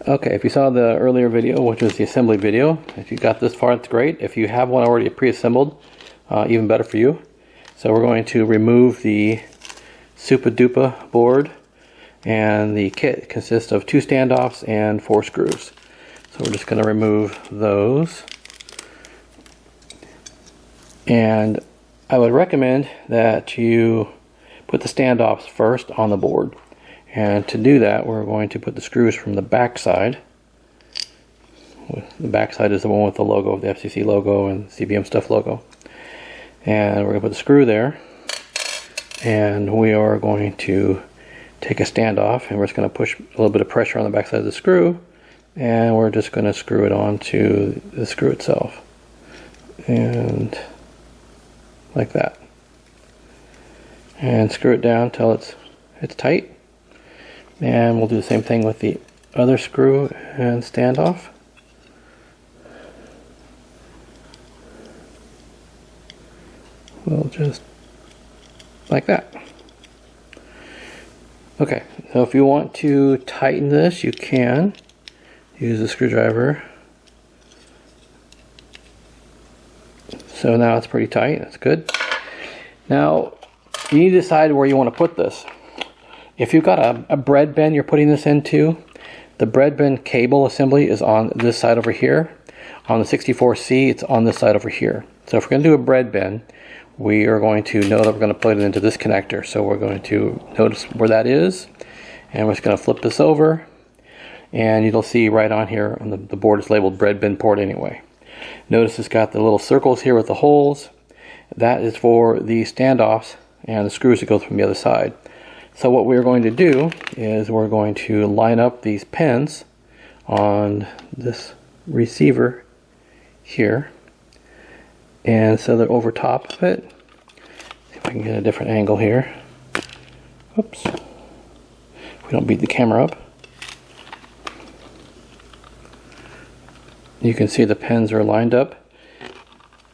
Okay, if you saw the earlier video, which was the assembly video, if you got this far, that's great. If you have one already pre-assembled, even better for you. So we're going to remove the SupaDupa board, and the kit consists of 2 standoffs and 4 screws. So we're just going to remove those. And I would recommend that you put the standoffs first on the board. And to do that, we're going to put the screws from the back side. The back side is the one with the logo, the FCC logo and CBMSTUFF logo. And we're going to put the screw there. And we are going to take a standoff, and we're just going to push a little bit of pressure on the back side of the screw. And we're just going to screw it onto the screw itself. And like that. And screw it down until it's tight. And we'll do the same thing with the other screw and standoff. We'll just like that. Okay, so if you want to tighten this, you can use a screwdriver. So now it's pretty tight, that's good. Now, you need to decide where you want to put this. If you've got a breadbin you're putting this into, the breadbin cable assembly is on this side over here. On the 64C, it's on this side over here. So if we're going to do a breadbin, we are going to know that we're going to put it into this connector. So we're going to notice where that is, and we're just going to flip this over, and you'll see right on here on the board is labeled breadbin port anyway. Notice it's got the little circles here with the holes. That is for the standoffs and the screws that go from the other side. So what we're going to do is we're going to line up these pins on this receiver here, and so they're over top of it. See if I can get a different angle here. Oops. We don't beat the camera up. You can see the pins are lined up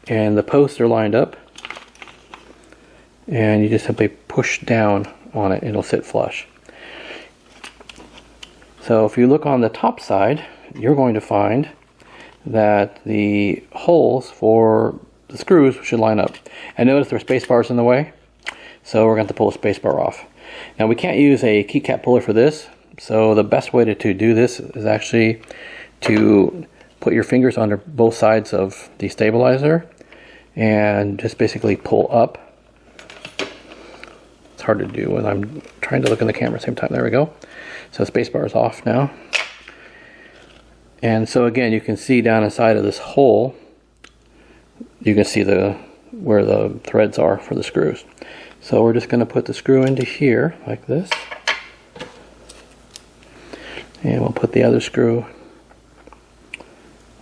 and the posts are lined up, and you just simply push down on it, it'll sit flush. So if you look on the top side, you're going to find that the holes for the screws should line up. And notice there are space bars in the way, so we're going to pull a space bar off. Now we can't use a keycap puller for this, so the best way to do this is actually to put your fingers under both sides of the stabilizer and just basically pull up. It's hard to do when I'm trying to look in the camera at the same time. There we go. So spacebar is off now. And so again, you can see down inside of this hole, you can see where the threads are for the screws. So we're just going to put the screw into here like this. And we'll put the other screw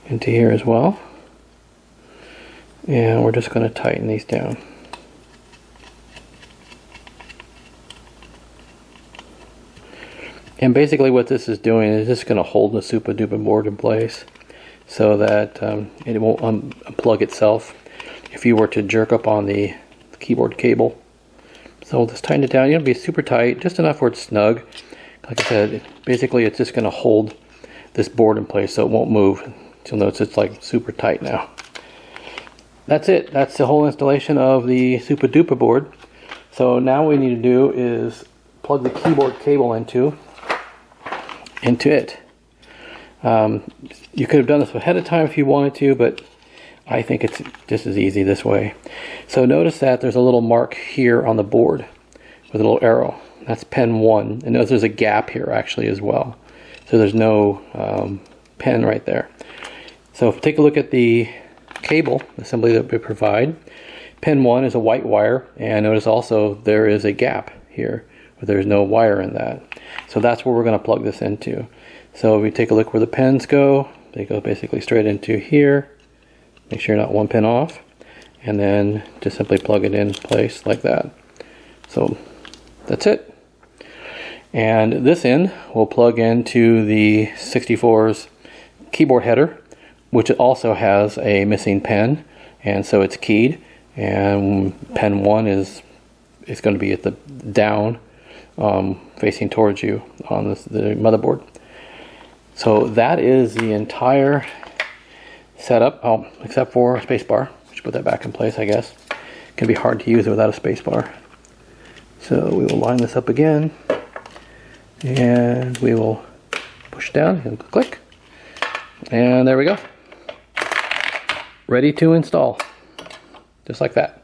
into here as well. And we're just going to tighten these down. And basically what this is doing is just going to hold the SupaDupa board in place so that it won't unplug itself if you were to jerk up on the keyboard cable. So we'll just tighten it down. You don't be super tight, just enough where it's snug. Like I said, basically it's just going to hold this board in place so it won't move. You'll notice it's like super tight now. That's it. That's the whole installation of the SupaDupa board. So now what we need to do is plug the keyboard cable into it. You could have done this ahead of time if you wanted to, but I think it's just as easy this way. So notice that there's a little mark here on the board with a little arrow. That's pin 1. And notice there's a gap here actually as well. So there's no pin right there. So take a look at the cable assembly that we provide. Pin 1 is a white wire, and notice also there is a gap here where there's no wire in that. So that's where we're going to plug this into. So if we take a look where the pins go, they go basically straight into here. Make sure you're not one pin off, and then just simply plug it in place like that. So that's it. And this end will plug into the 64's keyboard header, which also has a missing pin, and so it's keyed, and pin 1 is going to be at the down facing towards you on the motherboard. So that is the entire setup, oh, except for a spacebar. We should put that back in place, I guess. It can be hard to use it without a spacebar. So we will line this up again, and we will push down and click, and there we go. Ready to install, just like that.